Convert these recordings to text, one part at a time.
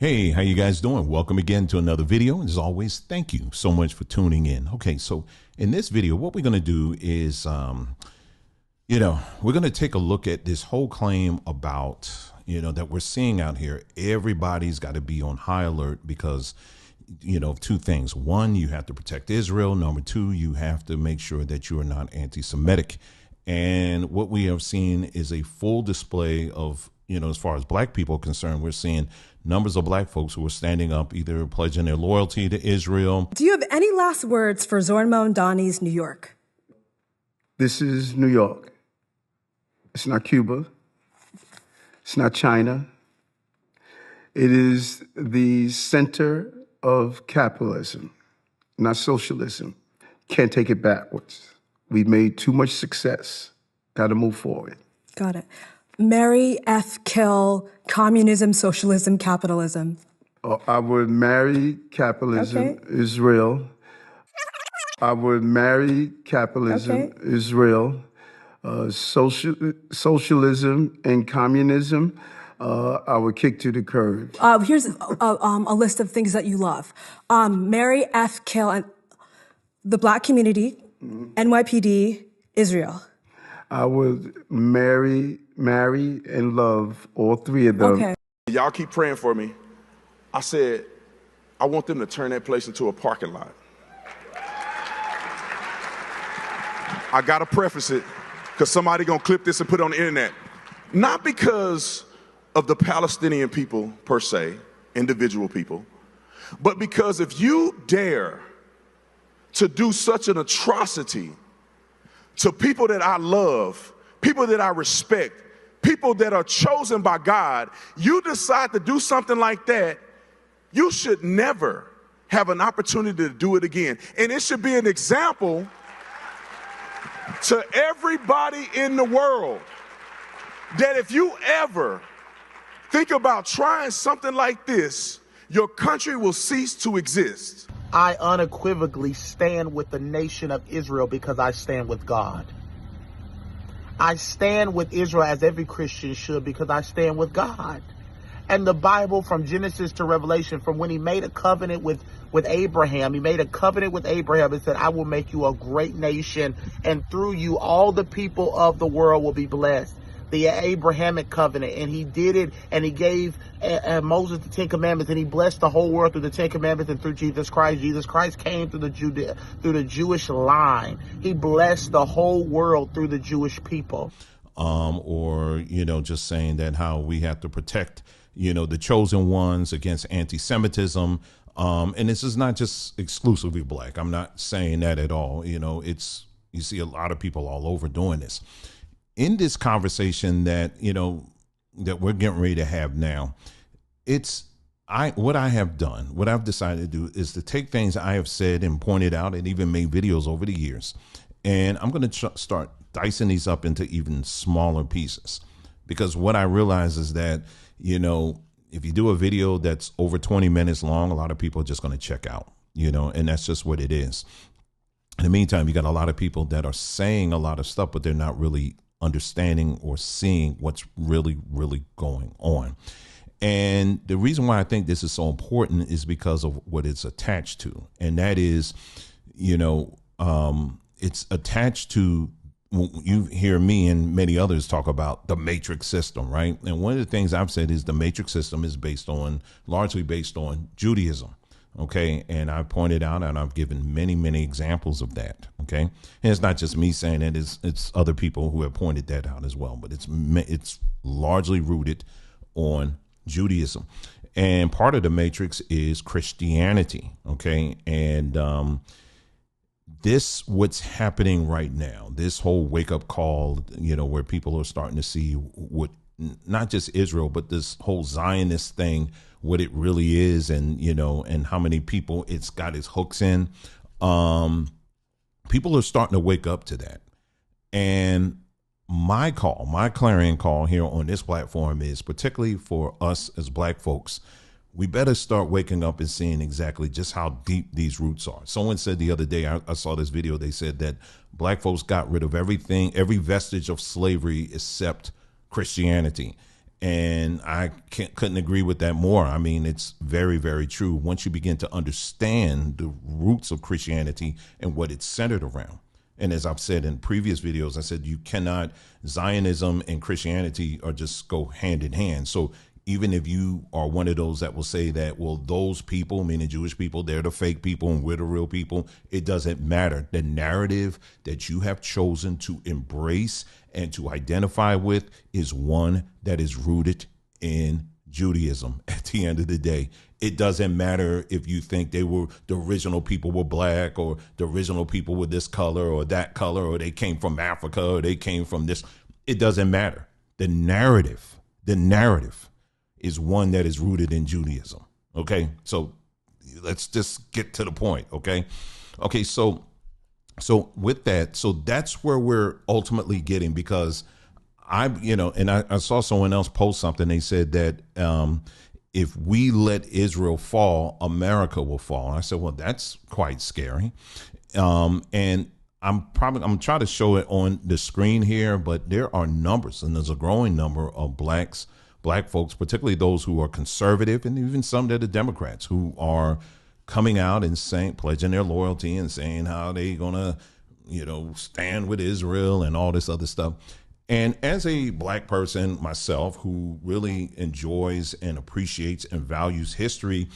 Hey, how you guys doing? Welcome again to another video. And as always, thank you so much for tuning in. Okay, so in this video, what we're going to do is, we're going to take a look at this whole claim about, that we're seeing out here. Everybody's got to be on high alert because, two things. One, you have to protect Israel. Number two, you have to make sure that you are not anti-Semitic. And what we have seen is a full display of, as far as black people are concerned, we're seeing numbers of black folks who are standing up, either pledging their loyalty to Israel. Do you have any last words for Zornmo Donnie's New York? This is New York. It's not Cuba. It's not China. It is the center of capitalism, not socialism. Can't take it backwards. We've made too much success. Got to move forward. Got it. Marry, F, kill, communism, socialism, capitalism. I would marry capitalism, Israel. I would marry capitalism, Israel. Socialism and communism, I would kick to the curb. Here's a list of things that you love. Marry, F, kill, and the black community, NYPD, Israel. I would marry, and love all three of them. Okay. Y'all keep praying for me. I said, I want them to turn that place into a parking lot. I gotta preface it, because somebody gonna clip this and put it on the internet. Not because of the Palestinian people per se, individual people, but because if you dare to do such an atrocity to people that I love, people that I respect, people that are chosen by God, you decide to do something like that, you should never have an opportunity to do it again. And it should be an example to everybody in the world that if you ever think about trying something like this, your country will cease to exist. I unequivocally stand with the nation of Israel because I stand with God. I stand with Israel as every Christian should because I stand with God. And the Bible, from Genesis to Revelation, from when he made a covenant with Abraham, he made a covenant with Abraham and said, I will make you a great nation, and through you all the people of the world will be blessed. The Abrahamic covenant, and he did it, and he gave Moses the 10 Commandments, and he blessed the whole world through the 10 Commandments and through Jesus Christ. Jesus Christ came through the Jewish line. He blessed the whole world through the Jewish people. Just saying that how we have to protect, the chosen ones against anti-Semitism. And this is not just exclusively black. I'm not saying that at all. You see a lot of people all over doing this. In this conversation that we're getting ready to have now, what I've decided to do is to take things I have said and pointed out and even made videos over the years, and I'm going to start dicing these up into even smaller pieces, because what I realize is that if you do a video that's over 20 minutes long, a lot of people are just going to check out, and that's just what it is. In the meantime, you got a lot of people that are saying a lot of stuff, but they're not really understanding or seeing what's really, really going on. And the reason why I think this is so important is because of what it's attached to. And that is, it's attached to, you hear me and many others talk about the matrix system, right? And one of the things I've said is the matrix system is largely based on Judaism. Okay. And I pointed out, and I've given many, many examples of that. Okay. And it's not just me saying it, it's other people who have pointed that out as well, but it's largely rooted on Judaism. And part of the matrix is Christianity. Okay. And, what's happening right now, this whole wake up call, where people are starting to see what, not just Israel, but this whole Zionist thing, what it really is, and and how many people it's got its hooks in. People are starting to wake up to that. And my clarion call here on this platform is, particularly for us as black folks, we better start waking up and seeing exactly just how deep these roots are. Someone said the other day, I saw this video, they said that black folks got rid of everything, every vestige of slavery except Christianity. And I couldn't agree with that more. I mean, it's very, very true. Once you begin to understand the roots of Christianity and what it's centered around. And as I've said in previous videos, I said you cannot, Zionism and Christianity are just go hand in hand. So even if you are one of those that will say that, well, those people, meaning Jewish people, they're the fake people and we're the real people, it doesn't matter. The narrative that you have chosen to embrace and to identify with is one that is rooted in Judaism. At the end of the day, it doesn't matter if you think they were the original people were black, or the original people were this color or that color, or they came from Africa, or they came from this. It doesn't matter. The narrative is one that is rooted in Judaism. Okay, so let's just get to the point. Okay, so with that, so that's where we're ultimately getting, because I saw someone else post something. They said that if we let Israel fall, America will fall. And I said, well, that's quite scary. And I'm trying to show it on the screen here, but there are numbers, and there's a growing number of black folks, particularly those who are conservative, and even some that are Democrats, who are coming out and pledging their loyalty and saying how they gonna, stand with Israel and all this other stuff. And as a black person myself, who really enjoys and appreciates and values history,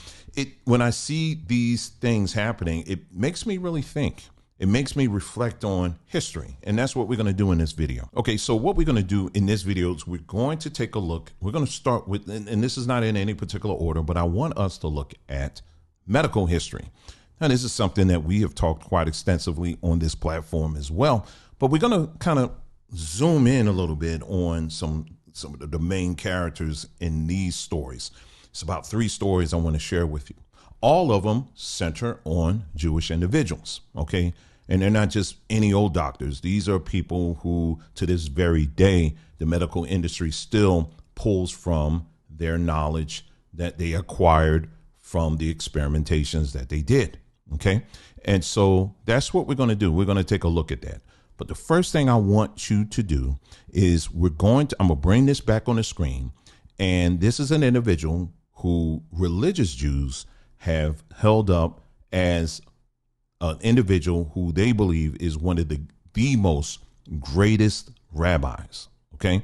when I see these things happening, it makes me really think. It makes me reflect on history. And that's what we're going to do in this video. Okay, so what we're going to do in this video is we're going to take a look. We're going to start with, and this is not in any particular order, but I want us to look at medical history. Now, this is something that we have talked quite extensively on this platform as well, but we're going to kind of zoom in a little bit on some of the main characters in these stories. It's about 3 stories I want to share with you. All of them center on Jewish individuals, okay? And they're not just any old doctors. These are people who, to this very day, the medical industry still pulls from their knowledge that they acquired from the experimentations that they did, okay? And so that's what we're going to do. We're going to take a look at that. But the first thing I want you to do is I'm going to bring this back on the screen. And this is an individual who religious Jews have held up as an individual who they believe is one of the most greatest rabbis. Okay.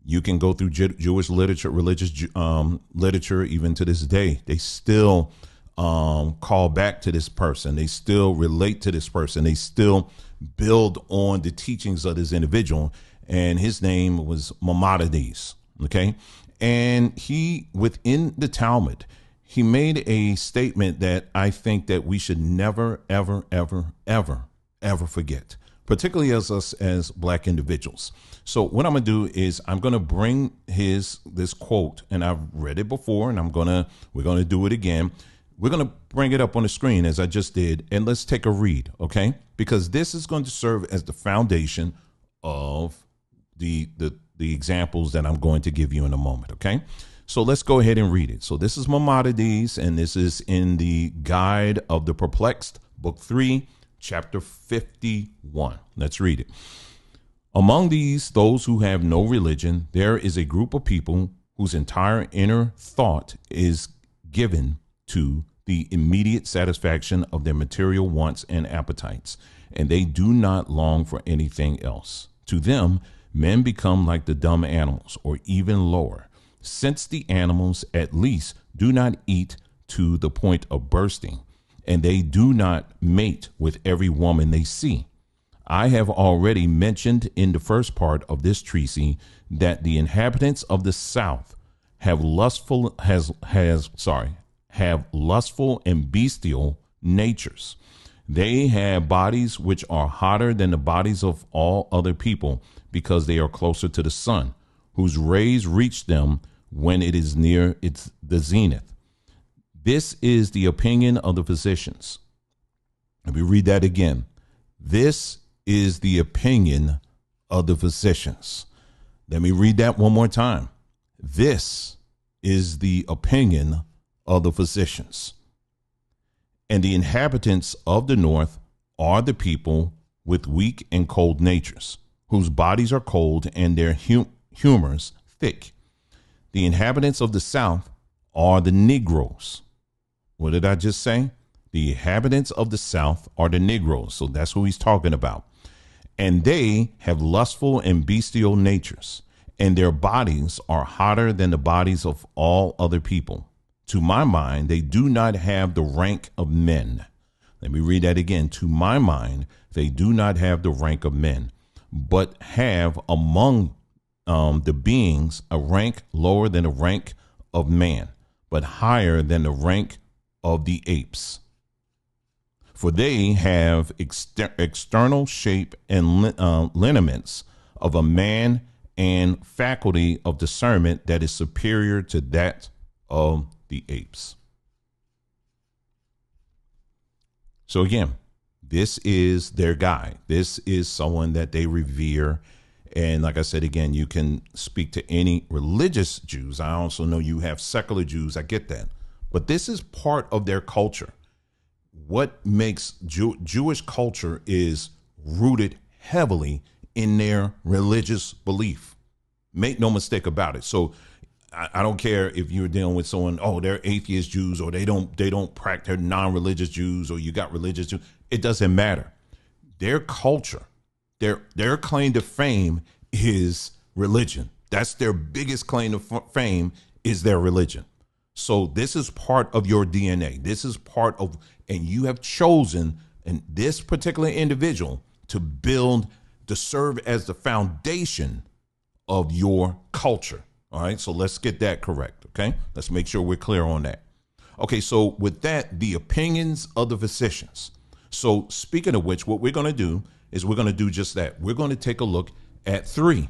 You can go through Jewish literature, religious literature, even to this day. They still call back to this person. They still relate to this person. They still build on the teachings of this individual. And his name was Maimonides. Okay. And he, within the Talmud, he made a statement that I think that we should never, ever, ever, ever, ever forget, particularly as us as black individuals. So what I'm going to do is I'm going to bring this quote, and I've read it before, and we're going to do it again. We're going to bring it up on the screen as I just did, and let's take a read, okay? Because this is going to serve as the foundation of the examples that I'm going to give you in a moment, okay? So let's go ahead and read it. So this is Maimonides, and this is in the Guide of the Perplexed, Book 3, Chapter 51. Let's read it. Among those who have no religion, there is a group of people whose entire inner thought is given to the immediate satisfaction of their material wants and appetites, and they do not long for anything else. To them, men become like the dumb animals, or even lower, since the animals at least do not eat to the point of bursting, and they do not mate with every woman they see. I have already mentioned in the first part of this treatise that the inhabitants of the South have lustful and bestial natures. They have bodies which are hotter than the bodies of all other people, because they are closer to the sun, whose rays reach them when it is near the zenith. This is the opinion of the physicians. Let me read that again. This is the opinion of the physicians. Let me read that one more time. This is the opinion of the physicians. And the inhabitants of the north are the people with weak and cold natures, whose bodies are cold and their humors thick. The inhabitants of the South are the Negroes. What did I just say? The inhabitants of the South are the Negroes. So that's who he's talking about. And they have lustful and bestial natures, and their bodies are hotter than the bodies of all other people. To my mind, they do not have the rank of men. Let me read that again. To my mind, they do not have the rank of men, but have among the beings a rank lower than the rank of man, but higher than the rank of the apes. For they have external shape and lineaments of a man, and faculty of discernment that is superior to that of the apes. So again, this is their guy. This is someone that they revere. And like I said, again, you can speak to any religious Jews. I also know you have secular Jews. I get that. But this is part of their culture. What makes Jewish culture is rooted heavily in their religious belief. Make no mistake about it. So I don't care if you're dealing with someone, oh, they're atheist Jews, or they don't practice, they're non-religious Jews, or you got religious Jews. It doesn't matter. Their culture, their claim to fame is religion. That's their biggest claim to fame, is their religion. So this is part of your DNA. This is part of, and you have chosen, and this particular individual to serve as the foundation of your culture. All right. So let's get that correct. Okay. Let's make sure we're clear on that. Okay. So with that, the opinions of the physicians. So speaking of which, what we're going to do is we're going to do just that. We're going to take a look at 3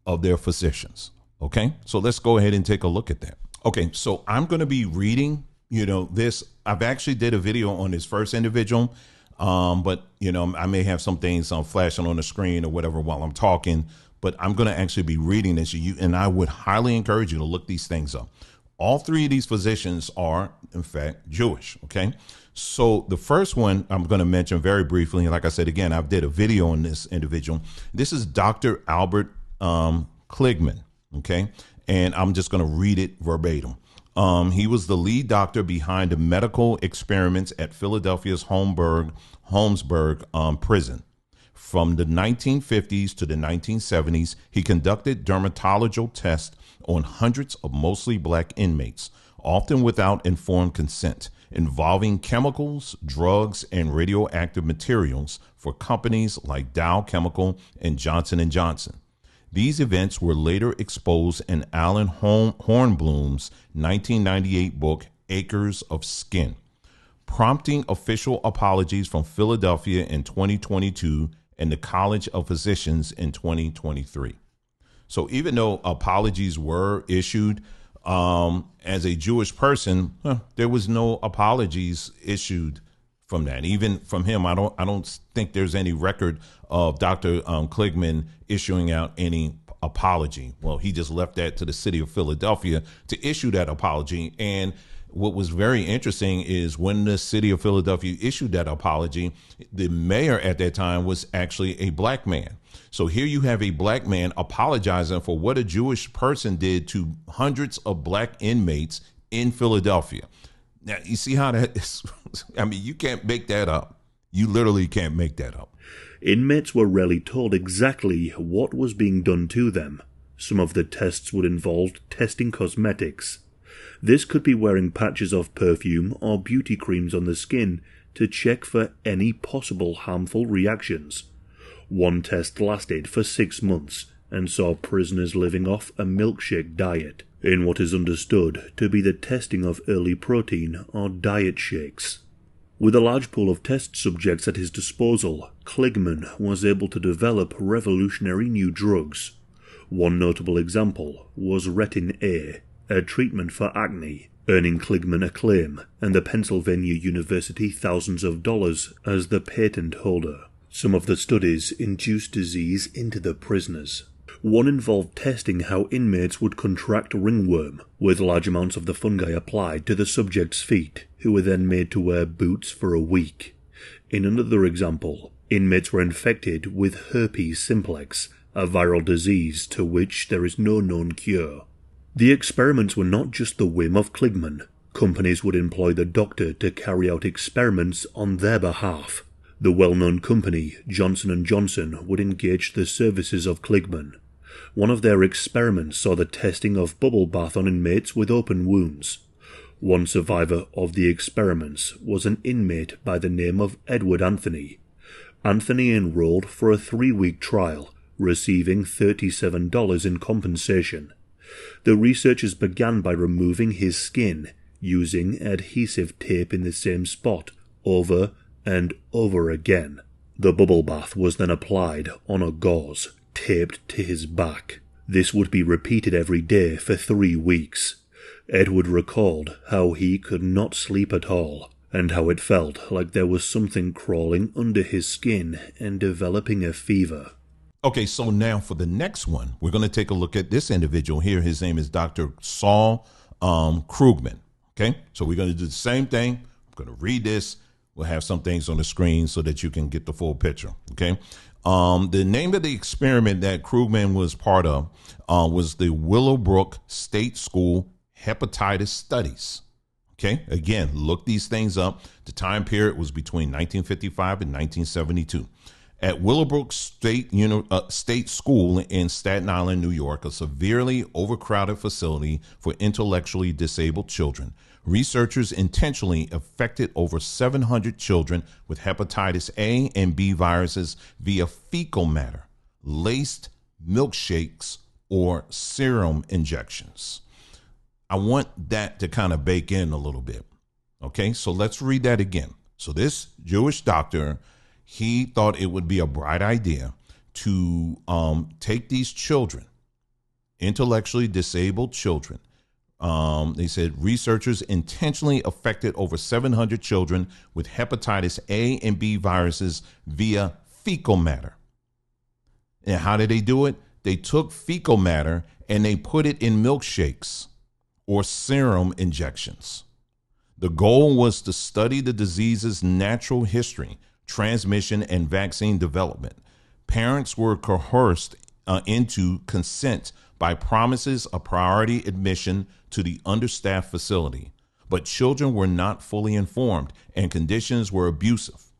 of their physicians. Okay. So let's go ahead and take a look at that. Okay. So I'm going to be reading, this. I've actually did a video on this first individual. But I may have some things flashing on the screen or whatever while I'm talking, but I'm going to actually be reading this. And I would highly encourage you to look these things up. All 3 of these physicians are, in fact, Jewish. Okay. So the first one I'm going to mention very briefly. Like I said, again, I did a video on this individual. This is Dr. Albert Kligman. Okay. And I'm just going to read it verbatim. He was the lead doctor behind the medical experiments at Philadelphia's Holmesburg prison. From the 1950s to the 1970s, he conducted dermatological tests on hundreds of mostly black inmates, often without informed consent, involving chemicals, drugs, and radioactive materials for companies like Dow Chemical and Johnson & Johnson. These events were later exposed in Alan Hornblum's 1998 book, Acres of Skin, prompting official apologies from Philadelphia in 2022 and the College of Physicians in 2023. So even though apologies were issued, as a Jewish person, there was no apologies issued from that. Even from him, I don't think there's any record of Dr. Kligman issuing out any apology. Well, he just left that to the city of Philadelphia to issue that apology. And what was very interesting is when the city of Philadelphia issued that apology, the mayor at that time was actually a black man. So here you have a black man apologizing for what a Jewish person did to hundreds of black inmates in Philadelphia. Now, you see how that is? I mean, you can't make that up. You literally can't make that up. Inmates were rarely told exactly what was being done to them. Some of the tests would involve testing cosmetics. This could be wearing patches of perfume or beauty creams on the skin to check for any possible harmful reactions. One test lasted for 6 months and saw prisoners living off a milkshake diet, in what is understood to be the testing of early protein or diet shakes. With a large pool of test subjects at his disposal, Kligman was able to develop revolutionary new drugs. One notable example was Retin A, a treatment for acne, earning Kligman acclaim and the Pennsylvania University thousands of dollars as the patent holder. Some of the studies induced disease into the prisoners. One involved testing how inmates would contract ringworm, with large amounts of the fungi applied to the subject's feet, who were then made to wear boots for a week. In another example, inmates were infected with herpes simplex, a viral disease to which there is no known cure. The experiments were not just the whim of Kligman. Companies would employ the doctor to carry out experiments on their behalf. The well-known company, Johnson & Johnson, would engage the services of Kligman. One of their experiments saw the testing of bubble bath on inmates with open wounds. One survivor of the experiments was an inmate by the name of Edward Anthony. Anthony enrolled for a 3-week trial, receiving $37 in compensation. The researchers began by removing his skin, using adhesive tape in the same spot, over and over again. The bubble bath was then applied on a gauze, taped to his back. This would be repeated every day for 3 weeks. Edward recalled how he could not sleep at all, and how it felt like there was something crawling under his skin and developing a fever. Okay, so now for the next one, we're going to take a look at this individual here. His name is Dr. Saul Krugman. Okay, so we're going to do the same thing. I'm going to read this. We'll have some things on the screen so that you can get the full picture. Okay, the name of the experiment that Krugman was part of was the Willowbrook State School Hepatitis Studies. Okay, again, look these things up. The time period was between 1955 and 1972. At Willowbrook State School in Staten Island, New York, a severely overcrowded facility for intellectually disabled children, researchers intentionally affected over 700 children with hepatitis A and B viruses via fecal matter, laced milkshakes, or serum injections. I want that to kind of bake in a little bit. Okay, so let's read that again. So this Jewish doctor, he thought it would be a bright idea to take these children, intellectually disabled children. They said researchers intentionally affected over 700 children with hepatitis A and B viruses via fecal matter. And how did they do it? They took fecal matter and they put it in milkshakes or serum injections. The goal was to study the disease's natural history, transmission, and vaccine development. Parents were coerced into consent by promises of priority admission to the understaffed facility, but children were not fully informed and conditions were abusive.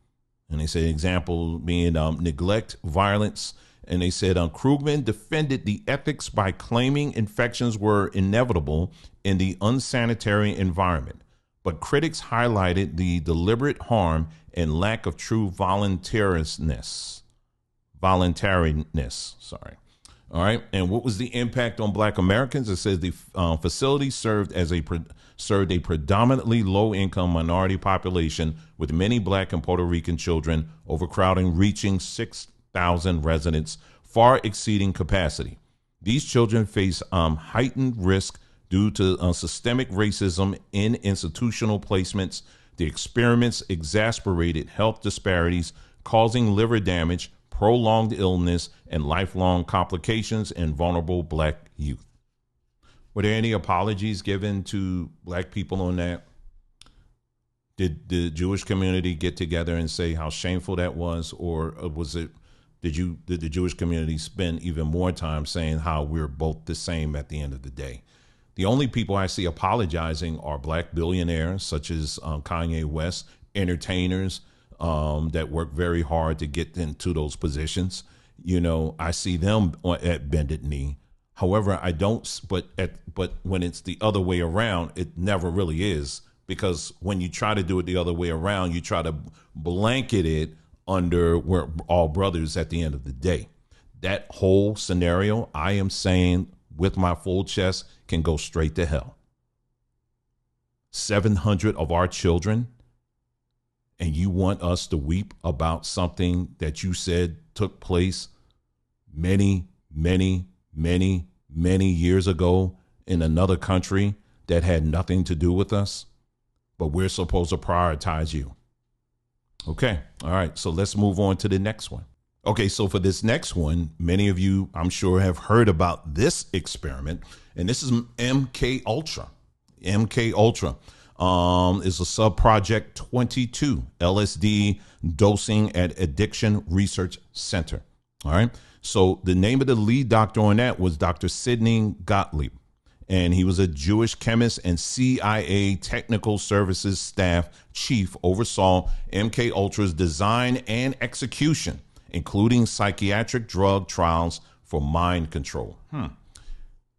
And they say example being neglect, violence. And they said Krugman defended the ethics by claiming infections were inevitable in the unsanitary environment. But critics highlighted the deliberate harm and lack of true voluntariness. Sorry. All right. And what was the impact on Black Americans? It says the facility served a predominantly low-income minority population with many Black and Puerto Rican children, overcrowding reaching 6,000 residents, far exceeding capacity. These children face heightened risk due to systemic racism in institutional placements. The experiments exacerbated health disparities, causing liver damage, prolonged illness, and lifelong complications in vulnerable Black youth. Were there any apologies given to Black people on that? Did the Jewish community get together and say how shameful that was, or was it? Did the Jewish community spend even more time saying how we're both the same at the end of the day? The only people I see apologizing are Black billionaires such as Kanye West, entertainers that work very hard to get into those positions. You know, I see them at bended knee. However, I don't. But when it's the other way around, it never really is, because when you try to do it the other way around, you try to blanket it under we're all brothers at the end of the day. That whole scenario, I am saying with my full chest, can go straight to hell. 700 of our children, and you want us to weep about something that you said took place many, many, many, many years ago in another country that had nothing to do with us, but we're supposed to prioritize you. Okay. All right. So let's move on to the next one. Okay. So for this next one, many of you, I'm sure, have heard about this experiment, and this is MK Ultra. MK Ultra is a sub-project 22, LSD dosing at Addiction Research Center. All right. So the name of the lead doctor on that was Dr. Sidney Gottlieb. and he was a Jewish chemist and CIA Technical Services Staff Chief, oversaw MK Ultra's design and execution, including psychiatric drug trials for mind control.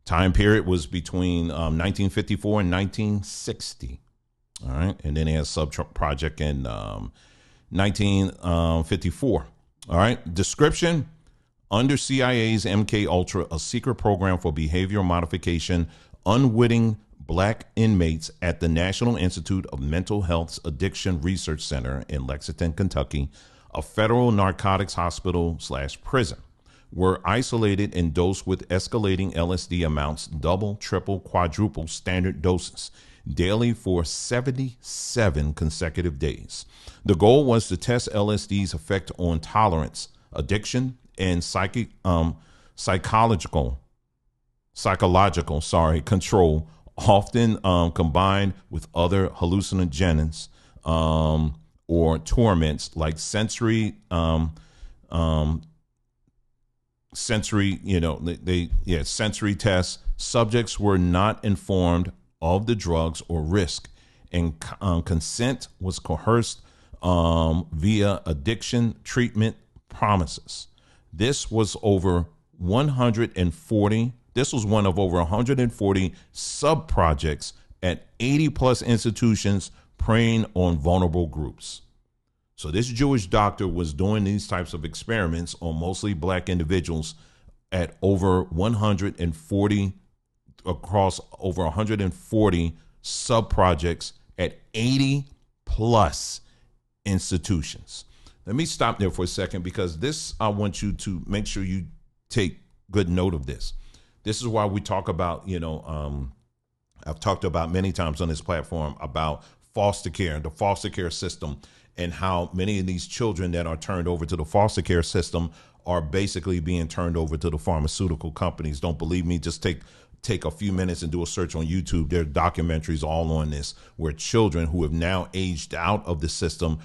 Time period was between 1954 and 1960. All right. And then he has a sub-project in 1954. All right. Description: under CIA's MK Ultra, a secret program for behavioral modification, unwitting black inmates at the National Institute of Mental Health's Addiction Research Center in Lexington, Kentucky, a federal narcotics hospital / prison, were isolated and dosed with escalating LSD amounts, double, triple, quadruple standard doses, daily for 77 consecutive days. The goal was to test LSD's effect on tolerance, addiction, and psychological control, often combined with other hallucinogens or torments like sensory, sensory tests. Subjects were not informed of the drugs or risk, and consent was coerced via addiction treatment promises. This was over 140. This was one of over 140 sub-projects at 80 plus institutions preying on vulnerable groups. So this Jewish doctor was doing these types of experiments on mostly black individuals at over 140, across over 140 sub-projects at 80 plus institutions. Let me stop there for a second, because this, I want you to make sure you take good note of this. This is why we talk about, I've talked about many times on this platform about foster care, the foster care system, and how many of these children that are turned over to the foster care system are basically being turned over to the pharmaceutical companies. Don't believe me? Just take a few minutes and do a search on YouTube. There are documentaries all on this, where children who have now aged out of the system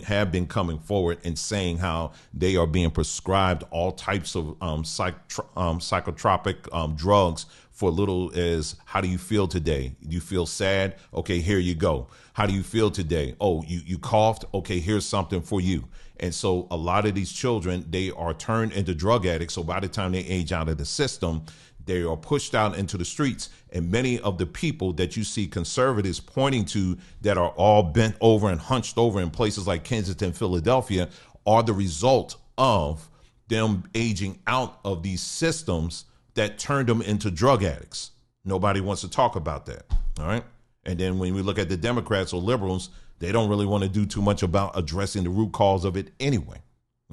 have been coming forward and saying how they are being prescribed all types of psychotropic drugs for little as, how do you feel today? You feel sad? Okay, here you go. How do you feel today? Oh, you coughed? Okay, here's something for you. And so a lot of these children, they are turned into drug addicts. So by the time they age out of the system, they are pushed out into the streets. And many of the people that you see conservatives pointing to that are all bent over and hunched over in places like Kensington, Philadelphia, are the result of them aging out of these systems that turned them into drug addicts. Nobody wants to talk about that. All right. And then when we look at the Democrats or liberals, they don't really want to do too much about addressing the root cause of it anyway.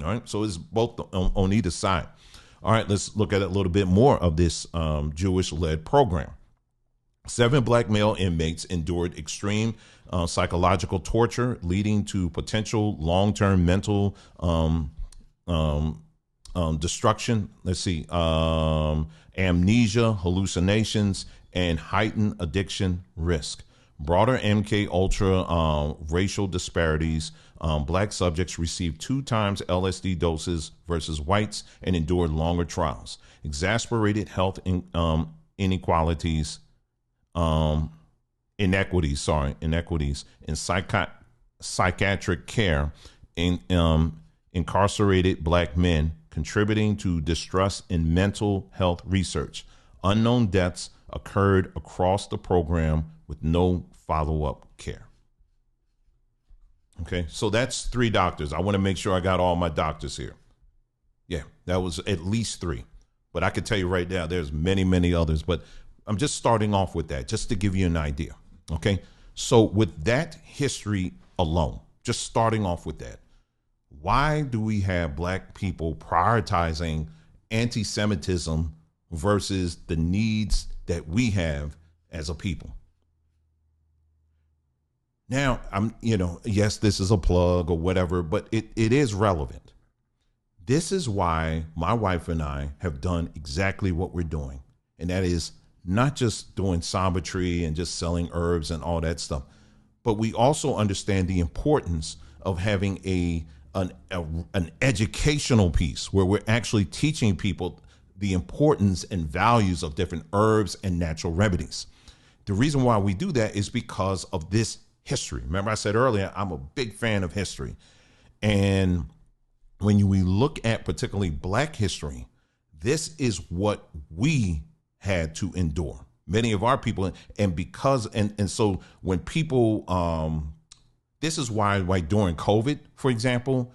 All right. So it's both on either side. All right, let's look at a little bit more of this Jewish-led program. 7 black male inmates endured extreme psychological torture, leading to potential long-term mental destruction. Let's see, amnesia, hallucinations, and heightened addiction risk. Broader MK Ultra racial disparities. Black subjects received 2 times LSD doses versus whites and endured longer trials. Exasperated health inequities in psychiatric care in incarcerated black men, contributing to distrust in mental health research. Unknown deaths occurred across the program with no follow-up care. Okay, so that's 3 doctors. I want to make sure I got all my doctors here. Yeah, that was at least 3. But I could tell you right now, there's many, many others. But I'm just starting off with that, just to give you an idea. Okay, so with that history alone, just starting off with that, why do we have black people prioritizing anti-Semitism versus the needs that we have as a people? Now, yes, this is a plug or whatever, but it is relevant. This is why my wife and I have done exactly what we're doing. And that is not just doing Samba Tree and just selling herbs and all that stuff, but we also understand the importance of having an educational piece where we're actually teaching people the importance and values of different herbs and natural remedies. The reason why we do that is because of this history. Remember, I said earlier, I'm a big fan of history. And when we look at particularly Black history, this is what we had to endure. Many of our people, and so when people, this is why during COVID, for example,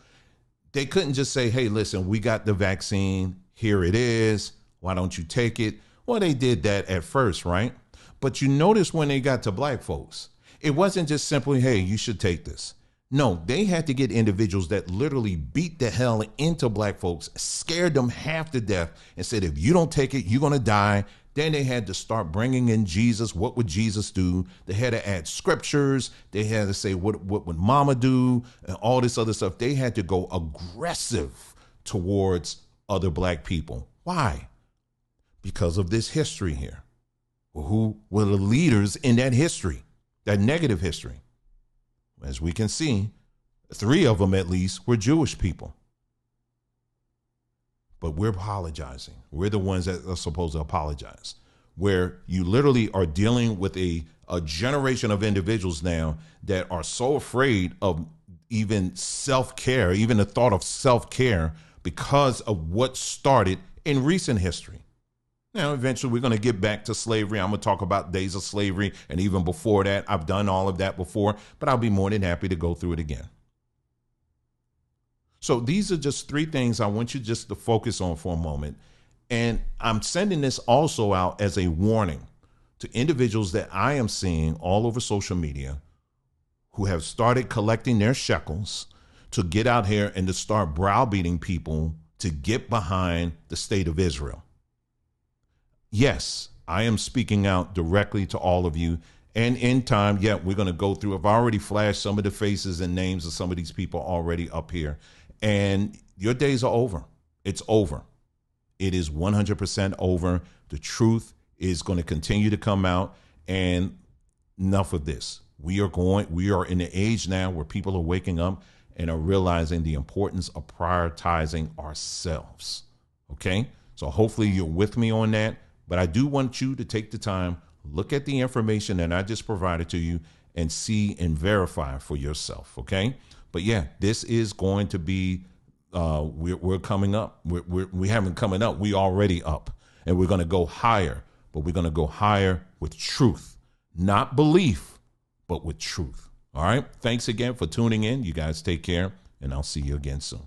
they couldn't just say, hey, listen, we got the vaccine, here it is, why don't you take it? Well, they did that at first, right? But you notice when they got to Black folks, it wasn't just simply, hey, you should take this. No, they had to get individuals that literally beat the hell into Black folks, scared them half to death, and said, if you don't take it, you're going to die. Then they had to start bringing in Jesus. What would Jesus do? They had to add scriptures. They had to say, what would mama do? And all this other stuff. They had to go aggressive towards other Black people. Why? Because of this history here. Who were the leaders in that history, that negative history? As we can see, 3 of them at least were Jewish people. But we're apologizing. We're the ones that are supposed to apologize. Where you literally are dealing with a generation of individuals now that are so afraid of even self-care, even the thought of self-care, because of what started in recent history. Now, eventually we're going to get back to slavery. I'm going to talk about days of slavery. And even before that, I've done all of that before, but I'll be more than happy to go through it again. So these are just 3 things I want you just to focus on for a moment. And I'm sending this also out as a warning to individuals that I am seeing all over social media who have started collecting their shekels to get out here and to start browbeating people to get behind the state of Israel. Yes, I am speaking out directly to all of you. And in time, we're going to go through. I've already flashed some of the faces and names of some of these people already up here. And your days are over. It's over. It is 100% over. The truth is going to continue to come out. And enough of this. We are in the age now where people are waking up and are realizing the importance of prioritizing ourselves. Okay? So hopefully you're with me on that. But I do want you to take the time, look at the information that I just provided to you and see and verify for yourself. Okay. But this is going to be, we're coming up. We haven't coming up. We already up, and we're going to go higher, but we're going to go higher with truth, not belief, but with truth. All right. Thanks again for tuning in. You guys take care, and I'll see you again soon.